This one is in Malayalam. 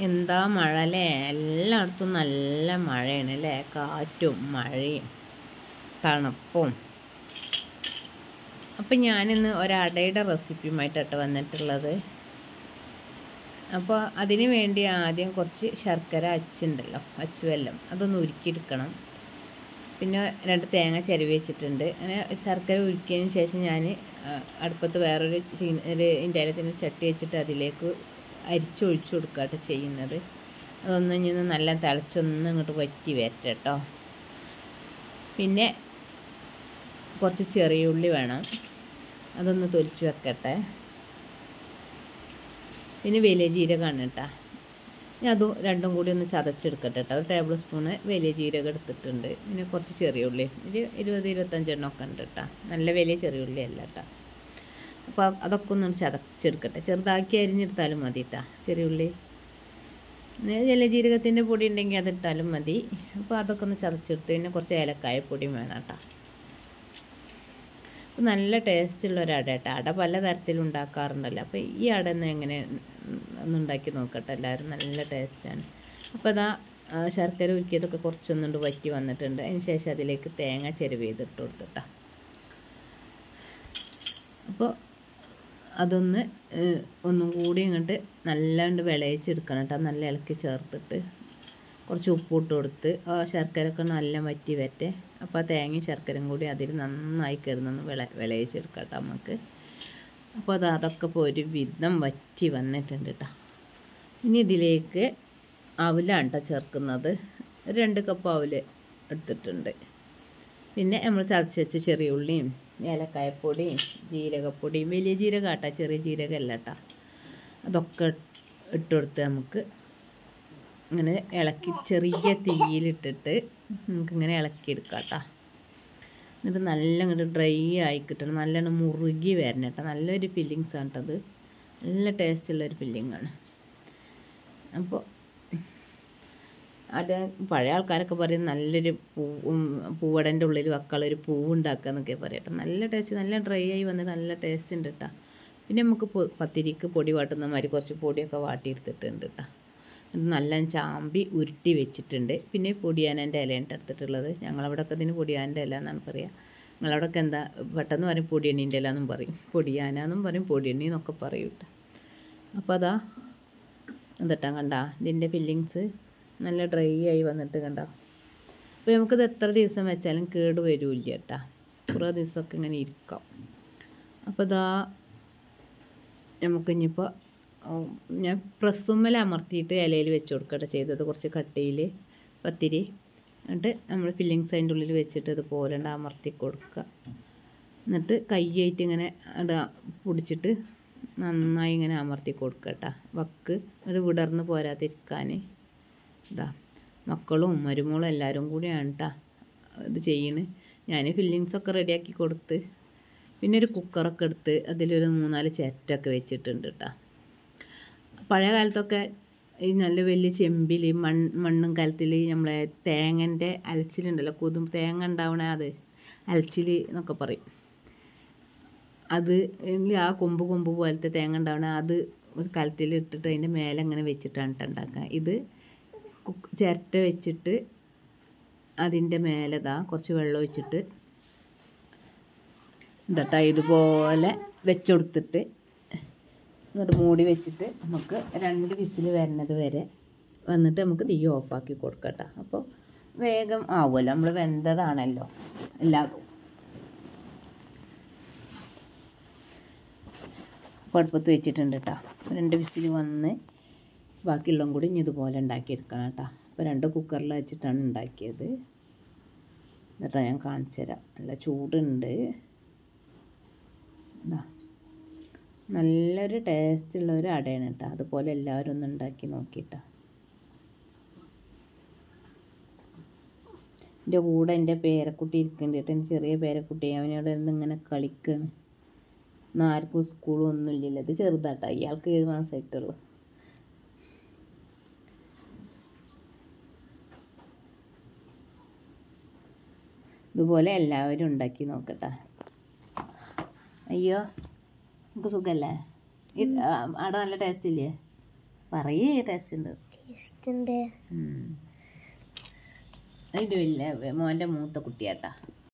എന്താ മഴ അല്ലേ? എല്ലായിടത്തും നല്ല മഴയാണ് അല്ലേ? കാറ്റും മഴയും തണുപ്പും. അപ്പം ഞാനിന്ന് ഒരടയുടെ റെസിപ്പിയുമായിട്ടാണ് വന്നിട്ടുള്ളത്. അപ്പോൾ അതിന് വേണ്ടി ആദ്യം കുറച്ച് ശർക്കര അച്ചുണ്ടല്ലോ, അച്ചുവെല്ലം, അതൊന്ന് ഉരുക്കിയെടുക്കണം. പിന്നെ 2 തേങ്ങ ചിരവി വെച്ചിട്ടുണ്ട്. അങ്ങനെ ശർക്കര ഉരുക്കിയതിന് ശേഷം ഞാൻ അടുപ്പത്ത് വേറൊരു ഇൻഡാലിയത്തിൻ്റെ ചട്ടി വെച്ചിട്ട് അതിലേക്ക് അരിച്ചൊഴിച്ചു കൊടുക്കുകയാണ് ചെയ്യുന്നത്. അതൊന്ന് ഇനി നല്ല തിളച്ചൊന്ന് ഇങ്ങോട്ട് വറ്റി വരട്ടെ കേട്ടോ. പിന്നെ കുറച്ച് ചെറിയ ഉള്ളി വേണം, അതൊന്ന് തൊലിച്ച് വെക്കട്ടെ. പിന്നെ വലിയ ജീരകമാണ് കേട്ടോ. ഇനി അതും രണ്ടും കൂടി ഒന്ന് ചതച്ചെടുക്കട്ടെ കേട്ടോ. 1 ടേബിൾ സ്പൂണ് വലിയ ജീരകം എടുത്തിട്ടുണ്ട്. പിന്നെ കുറച്ച് ചെറിയ ഉള്ളി, ഒരു 20-25 എണ്ണമൊക്കെ ഉണ്ട് കേട്ടോ. നല്ല വലിയ ചെറിയ ഉള്ളി അല്ല കേട്ടോ. അപ്പോൾ അതൊക്കെ ഒന്ന് ചതച്ചെടുക്കട്ടെ. ചെറുതാക്കി അരിഞ്ഞെടുത്താലും മതി കേട്ടോ ചെറിയ ഉള്ളി. വലിയ ജീരകത്തിൻ്റെ പൊടി ഉണ്ടെങ്കിൽ അതിട്ടാലും മതി. അപ്പോൾ അതൊക്കെ ഒന്ന് ചതച്ചെടുത്ത് പിന്നെ കുറച്ച് ഏലക്കായ പൊടിയും വേണം കേട്ടോ. അപ്പോൾ നല്ല ടേസ്റ്റുള്ള ഒരു അട കേട്ടോ. അട പല തരത്തിലും ഉണ്ടാക്കാറുണ്ടല്ലോ. അപ്പോൾ ഈ അട ഒന്ന് എങ്ങനെ ഒന്ന് ഉണ്ടാക്കി നോക്കട്ടെ എല്ലാവരും. നല്ല ടേസ്റ്റാണ്. അപ്പോൾ അതാ ശർക്കര ഉരുക്കിയതൊക്കെ കുറച്ചൊന്നുകൊണ്ട് വറ്റി വന്നിട്ടുണ്ട്. അതിന് ശേഷം അതിലേക്ക് തേങ്ങ ചിരവ് ചെയ്തിട്ട് കൊടുത്തിട്ടാ. അപ്പോൾ അതൊന്ന് ഒന്നും കൂടി ഇങ്ങോട്ട് നല്ലാണ്ട് വിളയിച്ചെടുക്കണം കേട്ടോ. നല്ല ഇളക്കി ചേർത്തിട്ട് കുറച്ച് ഉപ്പിട്ട് കൊടുത്ത് ശർക്കരയൊക്കെ നല്ല വറ്റി വരട്ടെ. അപ്പോൾ ആ തേങ്ങയും ശർക്കരയും കൂടി അതിൽ നന്നായി കയറുന്നൊന്ന് വിളയിച്ചെടുക്കാം കേട്ടോ നമുക്ക്. അപ്പോൾ അതൊക്കെ ഇപ്പോൾ ഒരു വിധം വറ്റി വന്നിട്ടുണ്ട് കേട്ടോ. ഇനി ഇതിലേക്ക് അവലാണ് കേട്ടോ ചേർക്കുന്നത്. 2 കപ്പ് അവൽ എടുത്തിട്ടുണ്ട്. പിന്നെ നമ്മൾ ചതച്ച് വെച്ച ചെറിയ ഉള്ളിയും ഏലക്കായപ്പൊടിയും ജീരകപ്പൊടിയും, വലിയ ജീരകം കേട്ടോ, ചെറിയ ജീരകമല്ല കേട്ടോ. അതൊക്കെ ഇട്ടുകൊടുത്ത് നമുക്ക് ഇങ്ങനെ ഇളക്കി ചെറിയ തീയിലിട്ടിട്ട് നമുക്കിങ്ങനെ ഇളക്കിയെടുക്കാം കേട്ടോ. എന്നിട്ട് നല്ല ഇങ്ങോട്ട് ഡ്രൈ ആയി കിട്ടണം, നല്ലോണം മുറുകി വരണം കേട്ടോ. നല്ലൊരു ഫില്ലിങ്സാണ് കേട്ടത്, നല്ല ടേസ്റ്റുള്ളൊരു ഫില്ലിങ്ങാണ്. അപ്പോൾ അത് പഴയ ആൾക്കാരൊക്കെ പറയും നല്ലൊരു പൂവടൻ്റെ ഉള്ളിൽ വെക്കാനുള്ളൊരു പൂവുണ്ടാക്കുക എന്നൊക്കെ പറയട്ടെ. നല്ല ടേസ്റ്റ്, നല്ല ഡ്രൈ ആയി വന്നിട്ട് നല്ല ടേസ്റ്റ് ഉണ്ട് കേട്ടോ. പിന്നെ നമുക്ക് പത്തിരിക്ക് പൊടി വാട്ടുന്ന മാതിരി കുറച്ച് പൊടിയൊക്കെ വാട്ടിയെടുത്തിട്ടുണ്ട് കേട്ടോ. നല്ല ചാമ്പി ഉരുട്ടി വെച്ചിട്ടുണ്ട്. പിന്നെ പൊടിയാനൻ്റെ ഇലയാണ് എടുത്തിട്ടുള്ളത്. ഞങ്ങളവിടെയൊക്കെ ഇതിന് പൊടിയാനൻ്റെ ഇല എന്നാണ് പറയുക. നിങ്ങളവിടെയൊക്കെ എന്താ പെട്ടെന്ന് പറയും പൊടിയണീൻ്റെ ഇല എന്നും പറയും, പൊടിയാനെന്നും പറയും, പൊടിയണി എന്നൊക്കെ പറയും കേട്ടോ. അപ്പോൾ അതാ എന്നിട്ടാ കണ്ട ഇതിൻ്റെ ഫില്ലിങ്സ് നല്ല ഡ്രൈ ആയി വന്നിട്ട് കണ്ട. അപ്പോൾ നമുക്കിത് എത്ര ദിവസം വെച്ചാലും കേട് വരില്ല കേട്ടോ. കുറേ ദിവസമൊക്കെ ഇങ്ങനെ ഇരിക്കാം. അപ്പോൾ ഇതാ നമുക്കിനിപ്പോൾ ഞാൻ പ്രസ്സുമ്മൽ അമർത്തിയിട്ട് ഇലയിൽ വെച്ച് കൊടുക്കട്ടെ ചെയ്തത്. കുറച്ച് കട്ടിയിൽ പത്തിരി എന്നിട്ട് നമ്മൾ ഫില്ലിങ്സ് അതിൻ്റെ ഉള്ളിൽ വെച്ചിട്ട് ഇതുപോലെ അമർത്തി കൊടുക്കുക. എന്നിട്ട് കൈയായിട്ട് ഇങ്ങനെ അത് പിടിച്ചിട്ട് നന്നായി ഇങ്ങനെ അമർത്തി കൊടുക്കുക കേട്ടോ. വക്ക് ഒരു വിടർന്ന് പോരാതിരിക്കാൻ. ഇതാ മക്കളും മരുമോളും എല്ലാവരും കൂടിയാണ് കേട്ടോ ഇത് ചെയ്യുന്നത്. ഞാൻ ഫില്ലിങ്സൊക്കെ റെഡിയാക്കി കൊടുത്ത് പിന്നെ ഒരു കുക്കറൊക്കെ എടുത്ത് അതിലൊരു 3-4 ചിരട്ടൊക്കെ വെച്ചിട്ടുണ്ട് കേട്ടോ. പഴയ കാലത്തൊക്കെ ഈ നല്ല വലിയ ചെമ്പിൽ മണ്ണും കലത്തിൽ നമ്മളെ തേങ്ങൻ്റെ അലച്ചിലുണ്ടല്ലോ, തേങ്ങ ഉണ്ടാവണ അത് അലച്ചിൽ എന്നൊക്കെ പറയും. അത് ആ കൊമ്പ് പോലത്തെ തേങ്ങ ഉണ്ടാവണ അത് കലത്തിൽ ഇട്ടിട്ട് അതിൻ്റെ മേലെ അങ്ങനെ വെച്ചിട്ടാണ് ഉണ്ടാക്കുക. ഇത് ചിരട്ട വെച്ചിട്ട് അതിൻ്റെ മേലെ കുറച്ച് വെള്ളം ഒഴിച്ചിട്ട് എന്നിട്ട് ഇതുപോലെ വെച്ചുകൊടുത്തിട്ട് എന്നിട്ട് മൂടി വെച്ചിട്ട് നമുക്ക് 2 വിസിൽ വരുന്നത് വരെ വന്നിട്ട് നമുക്ക് തീ ഓഫാക്കി കൊടുക്കാം കേട്ടോ. അപ്പോൾ വേഗം ആവുമല്ലോ, നമ്മൾ വെന്തതാണല്ലോ എല്ലാതും. അപ്പോൾ അടുപ്പത്ത് വെച്ചിട്ടുണ്ട് കേട്ടോ. 2 വിസിൽ വന്ന് ബാക്കിയുള്ളതും കൂടി ഇനി ഇതുപോലെ ഉണ്ടാക്കിയെടുക്കണം കേട്ടോ. അപ്പോൾ 2 കുക്കറിൽ വെച്ചിട്ടാണ് ഉണ്ടാക്കിയത്. എന്നിട്ടാണ് ഞാൻ കാണിച്ചു തരാം. നല്ല ചൂടുണ്ട്. നല്ലൊരു ടേസ്റ്റുള്ള ഒരു അടയാണ് കേട്ടോ. അതുപോലെ എല്ലാവരും ഒന്ന് ഉണ്ടാക്കി നോക്കിയിട്ടാ. എൻ്റെ കൂടെ എൻ്റെ പേരക്കുട്ടി ഇരിക്കുന്നുണ്ട് കേട്ടോ. എൻ്റെ ചെറിയ പേരക്കുട്ടി, അവനോട് ഇങ്ങനെ കളിക്കുകയാണ്. ഇന്ന് ആർക്കും സ്കൂളും ഒന്നും ഇല്ലല്ലോ. ഇത് ചെറുതാട്ടോ, ഇയാൾക്ക് 7 മാസമായിട്ടുള്ളൂ. ഇതുപോലെ എല്ലാവരും ഉണ്ടാക്കി നോക്കട്ടെ. അയ്യോ നമുക്ക് സുഖമല്ലേ? അട നല്ല ടേസ്റ്റ് ഇല്ലേ? പറയേ ടേസ്റ്റ് ഉണ്ട്. അതിൻ്റെ വലിയ മോൻ്റെ മൂത്ത കുട്ടിയാട്ടാ.